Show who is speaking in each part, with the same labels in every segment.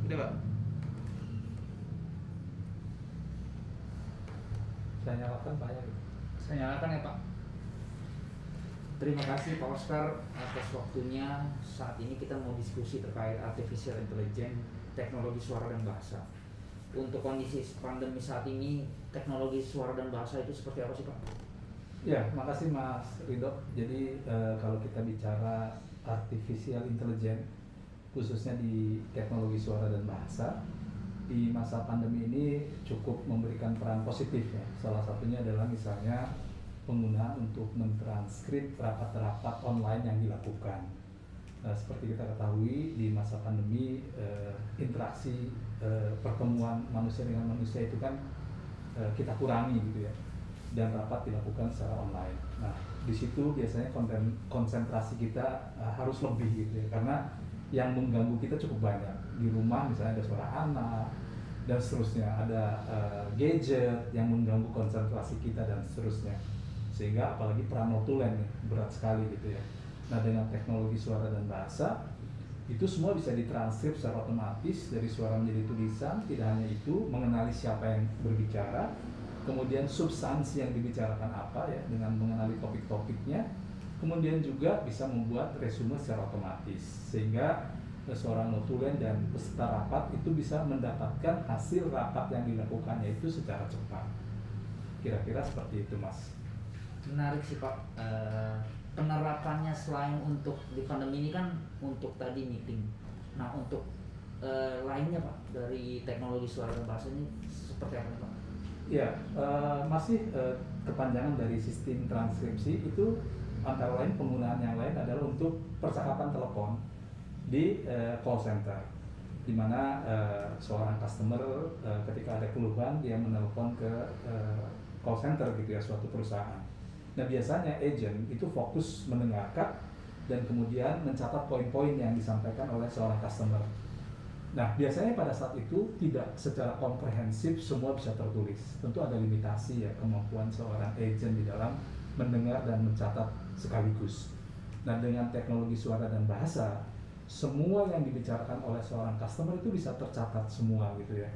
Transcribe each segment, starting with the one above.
Speaker 1: Udah Pak?
Speaker 2: Saya nyalakan Pak ya.
Speaker 3: Saya nyalakan ya Pak. Terima kasih Pak Oscar atas waktunya. Saat ini kita mau diskusi terkait artificial intelligence, teknologi suara dan bahasa. Untuk kondisi pandemi saat ini, teknologi suara dan bahasa itu seperti apa sih Pak?
Speaker 2: Ya, makasih Mas Ridho. Jadi kalau kita bicara artificial intelligence, khususnya di teknologi suara dan bahasa, di masa pandemi ini cukup memberikan peran positif ya. Salah satunya adalah misalnya penggunaan untuk mentranskrip rapat-rapat online yang dilakukan. Seperti kita ketahui di masa pandemi interaksi pertemuan manusia dengan manusia itu kan kita kurangi gitu ya, dan rapat dilakukan secara online. Nah, di situ biasanya konsentrasi kita harus lebih gitu ya, karena yang mengganggu kita cukup banyak. Di rumah misalnya ada suara anak dan seterusnya, ada gadget yang mengganggu konsentrasi kita dan seterusnya. Sehingga apalagi peran notulen nih, berat sekali gitu ya. Nah, dengan teknologi suara dan bahasa itu semua bisa ditranskrip secara otomatis dari suara menjadi tulisan. Tidak hanya itu, mengenali siapa yang berbicara, kemudian substansi yang dibicarakan apa ya, dengan mengenali topik-topiknya, kemudian juga bisa membuat resume secara otomatis, sehingga seorang notulen dan peserta rapat itu bisa mendapatkan hasil rapat yang dilakukannya itu secara cepat. Kira-kira seperti itu Mas.
Speaker 3: Menarik sih Pak. Penerapannya selain untuk di pandemi ini kan untuk tadi meeting. Nah, untuk lainnya Pak dari teknologi suara dan bahasa ini seperti apa Pak?
Speaker 2: Ya, masih kepanjangan dari sistem transkripsi itu, antara lain penggunaan yang lain adalah untuk percakapan telepon di call center, di mana seorang customer ketika ada keluhan dia menelpon ke call center gitu ya, suatu perusahaan. Nah, biasanya agent itu fokus mendengarkan dan kemudian mencatat poin-poin yang disampaikan oleh seorang customer. Nah, biasanya pada saat itu tidak secara komprehensif semua bisa tertulis. Tentu ada limitasi ya kemampuan seorang agent di dalam mendengar dan mencatat sekaligus. Nah, dengan teknologi suara dan bahasa, semua yang dibicarakan oleh seorang customer itu bisa tercatat semua gitu ya.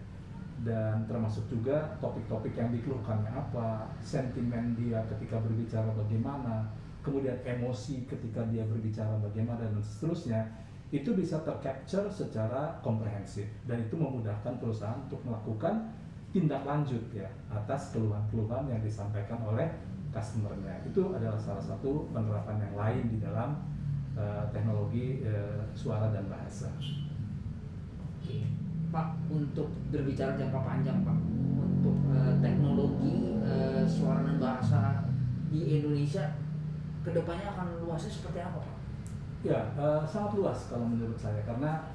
Speaker 2: Dan termasuk juga topik-topik yang dikeluhkannya apa, sentimen dia ketika berbicara bagaimana, kemudian emosi ketika dia berbicara bagaimana, dan seterusnya. Itu bisa tercapture secara komprehensif, dan itu memudahkan perusahaan untuk melakukan tindak lanjut ya atas keluhan-keluhan yang disampaikan oleh customernya. Itu adalah salah satu penerapan yang lain di dalam teknologi suara dan bahasa.
Speaker 3: Oke. Pak, untuk berbicara jangka panjang Pak, untuk teknologi suara dan bahasa di Indonesia kedepannya akan luasnya seperti apa Pak?
Speaker 2: Ya, sangat luas kalau menurut saya, karena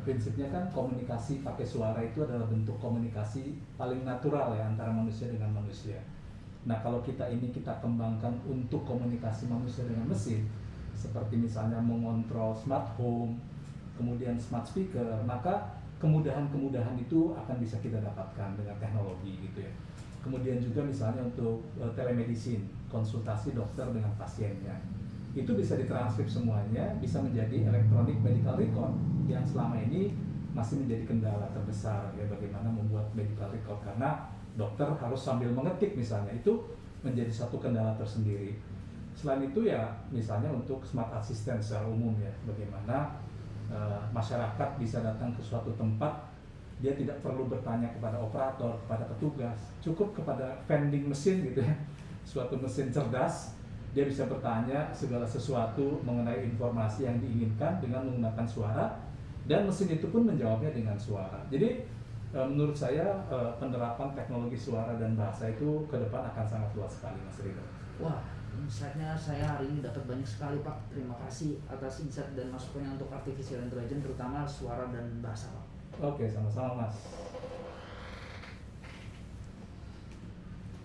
Speaker 2: prinsipnya kan komunikasi pakai suara itu adalah bentuk komunikasi paling natural ya antara manusia dengan manusia. Nah, kalau kita kembangkan untuk komunikasi manusia dengan mesin, seperti misalnya mengontrol smart home, kemudian smart speaker, maka kemudahan-kemudahan itu akan bisa kita dapatkan dengan teknologi gitu ya. Kemudian juga misalnya untuk telemedicine, konsultasi dokter dengan pasiennya, itu bisa ditranskrip semuanya, bisa menjadi electronic medical record yang selama ini masih menjadi kendala terbesar ya, bagaimana membuat medical record, karena dokter harus sambil mengetik misalnya, itu menjadi satu kendala tersendiri. Selain itu ya misalnya untuk smart assistant secara umum ya, bagaimana masyarakat bisa datang ke suatu tempat, dia tidak perlu bertanya kepada operator, kepada petugas, cukup kepada vending mesin gitu ya, suatu mesin cerdas, dia bisa bertanya segala sesuatu mengenai informasi yang diinginkan dengan menggunakan suara, dan mesin itu pun menjawabnya dengan suara. Jadi menurut saya penerapan teknologi suara dan bahasa itu ke depan akan sangat luas sekali Mas Ridho.
Speaker 3: Wah, insight-nya saya hari ini dapat banyak sekali Pak. Terima kasih atas insight dan masukannya untuk artificial intelligence, terutama suara dan bahasa Pak.
Speaker 2: Oke, sama-sama Mas.